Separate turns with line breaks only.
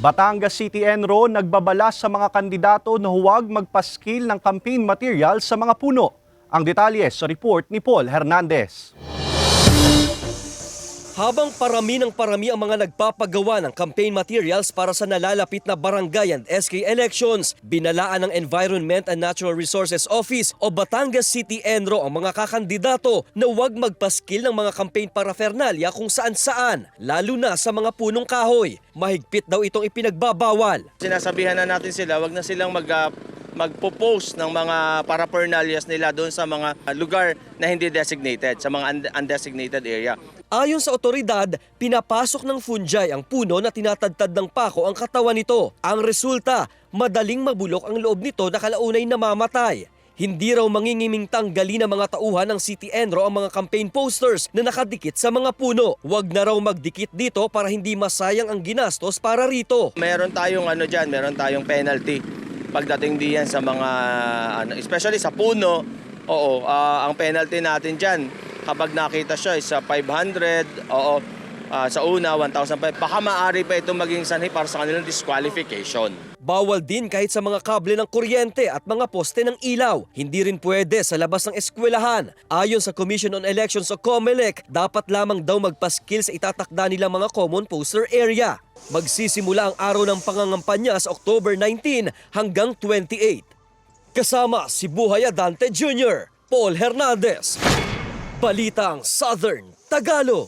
Batangas City Enro nagbabala sa mga kandidato na huwag magpaskil ng campaign material sa mga puno. Ang detalye sa report ni Paul Hernandez.
Habang parami ang mga nagpapagawa ng campaign materials para sa nalalapit na barangay and SK elections, binalaan ng Environment and Natural Resources Office o Batangas City Enro ang mga kakandidato na huwag magpaskil ng mga campaign paraphernalia kung saan-saan, lalo na sa mga punong kahoy. Mahigpit daw itong ipinagbabawal.
Sinasabihan na natin sila, wag na silang magpo-post ng mga paraphernalias nila doon sa mga lugar na hindi designated, sa mga undesignated area.
Ayon sa otoridad, pinapasok ng fungi ang puno na tinatadtad ng pako ang katawan nito. Ang resulta, madaling mabulok ang loob nito na kalaunay namamatay. Hindi raw mangingiming tanggalin ng mga tauhan ng City Enro ang mga campaign posters na nakadikit sa mga puno. Huwag na raw magdikit dito para hindi masayang ang ginastos para rito.
Meron tayong penalty pagdating diyan sa mga especially sa puno. Oo, ang penalty natin diyan kapag nakita siya is 500, sa una 1,500. Baka maaari pa itong maging sanhi para sa kanilang disqualification.
Bawal din kahit sa mga kable ng kuryente at mga poste ng ilaw. Hindi rin pwede sa labas ng eskwelahan. Ayon sa Commission on Elections o COMELEC, dapat lamang daw magpaskil sa itatakda nilang mga common poster area. Magsisimula ang araw ng pangangampanya sa October 19 hanggang 28. Kasama si Buhay Adante Jr., Paul Hernandez. Balitang Southern Tagalog.